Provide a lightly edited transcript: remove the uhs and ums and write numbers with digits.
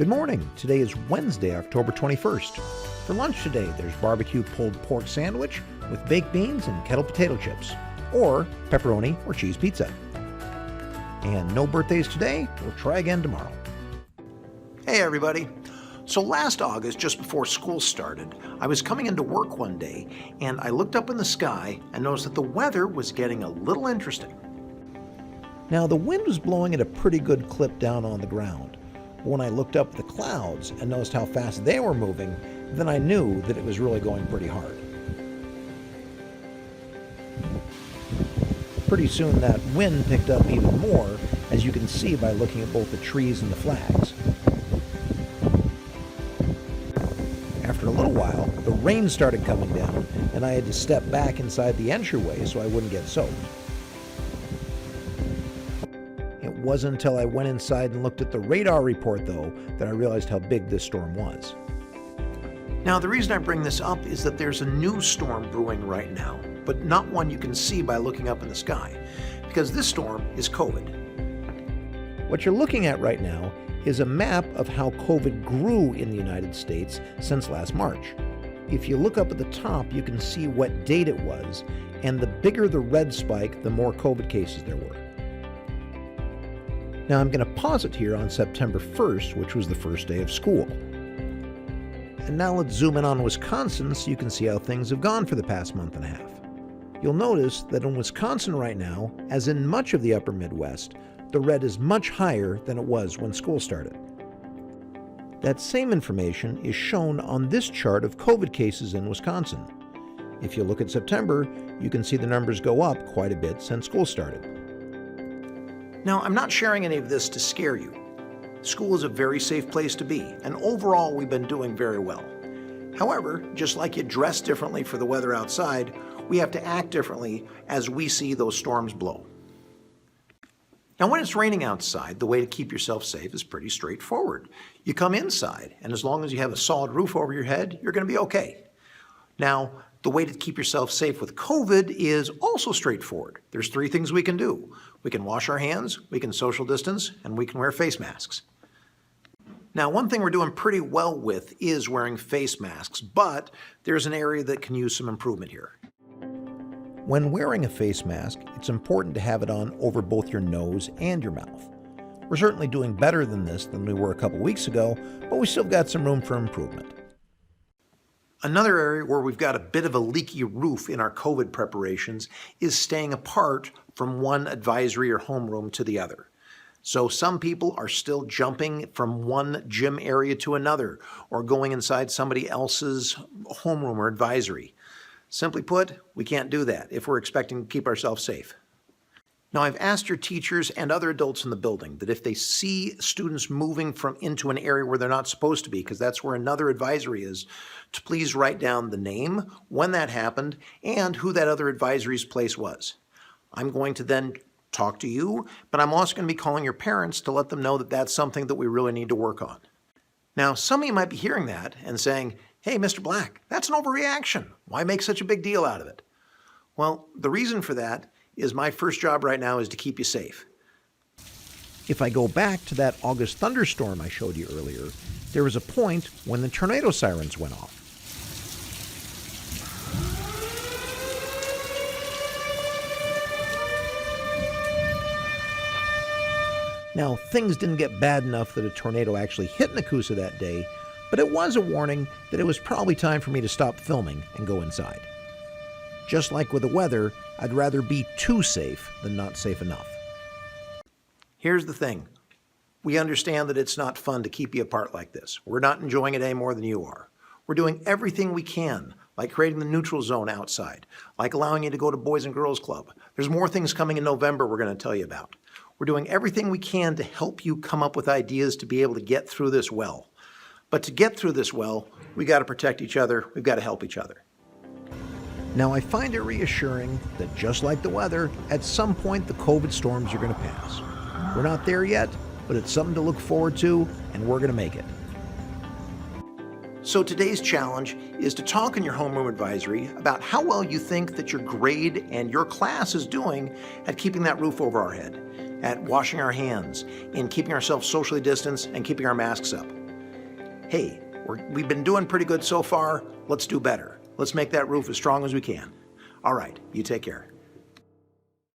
Good morning. Today is Wednesday, October 21st. For lunch today, there's barbecue pulled pork sandwich with baked beans and kettle potato chips, or pepperoni or cheese pizza. And no birthdays today. We'll try again tomorrow. Hey everybody. So last August, just before school started, I was coming into work one day and I looked up in the sky and noticed that the weather was getting a little interesting. Now the wind was blowing at a pretty good clip down on the ground. But when I looked up at the clouds and noticed how fast they were moving, then I knew that it was really going pretty hard. Pretty soon that wind picked up even more, as you can see by looking at both the trees and the flags. After a little while, the rain started coming down, and I had to step back inside the entryway so I wouldn't get soaked. It wasn't until I went inside and looked at the radar report, though, that I realized how big this storm was. Now, the reason I bring this up is that there's a new storm brewing right now, but not one you can see by looking up in the sky, because this storm is COVID. What you're looking at right now is a map of how COVID grew in the United States since last March. If you look up at the top, you can see what date it was, and the bigger the red spike, the more COVID cases there were. Now I'm going to pause it here on September 1st, which was the first day of school. And now let's zoom in on Wisconsin so you can see how things have gone for the past month and a half. You'll notice that in Wisconsin right now, as in much of the upper Midwest, the red is much higher than it was when school started. That same information is shown on this chart of COVID cases in Wisconsin. If you look at September, you can see the numbers go up quite a bit since school started. Now, I'm not sharing any of this to scare you. School is a very safe place to be, and overall we've been doing very well. However, just like you dress differently for the weather outside, we have to act differently as we see those storms blow. Now, when it's raining outside, the way to keep yourself safe is pretty straightforward. You come inside, and as long as you have a solid roof over your head, you're going to be okay. Now, the way to keep yourself safe with COVID is also straightforward. There's three things we can do. We can wash our hands, we can social distance, and we can wear face masks. Now, one thing we're doing pretty well with is wearing face masks, but there's an area that can use some improvement here. When wearing a face mask, it's important to have it on over both your nose and your mouth. We're certainly doing better than this than we were a couple weeks ago, but we still got some room for improvement. Another area where we've got a bit of a leaky roof in our COVID preparations is staying apart from one advisory or homeroom to the other. So some people are still jumping from one gym area to another or going inside somebody else's homeroom or advisory. Simply put, we can't do that if we're expecting to keep ourselves safe. Now, I've asked your teachers and other adults in the building that if they see students moving into an area where they're not supposed to be, because that's where another advisory is, to please write down the name, when that happened, and who that other advisory's place was. I'm going to then talk to you, but I'm also going to be calling your parents to let them know that that's something that we really need to work on. Now, some of you might be hearing that and saying, "Hey, Mr. Black, that's an overreaction. Why make such a big deal out of it?" Well, the reason for that is my first job right now is to keep you safe. If I go back to that August thunderstorm I showed you earlier, there was a point when the tornado sirens went off. Now, things didn't get bad enough that a tornado actually hit Nekoosa that day, but it was a warning that it was probably time for me to stop filming and go inside. Just like with the weather, I'd rather be too safe than not safe enough. Here's the thing. We understand that it's not fun to keep you apart like this. We're not enjoying it any more than you are. We're doing everything we can, like creating the neutral zone outside, like allowing you to go to Boys and Girls Club. There's more things coming in November we're going to tell you about. We're doing everything we can to help you come up with ideas to be able to get through this well. But to get through this well, we got to protect each other. We've got to help each other. Now, I find it reassuring that just like the weather, at some point the COVID storms are going to pass. We're not there yet, but it's something to look forward to, and we're going to make it. So today's challenge is to talk in your homeroom advisory about how well you think that your grade and your class is doing at keeping that roof over our head, at washing our hands, and keeping ourselves socially distanced and keeping our masks up. hey, we've been doing pretty good so far, let's do better. Let's make that roof as strong as we can. All right, you take care.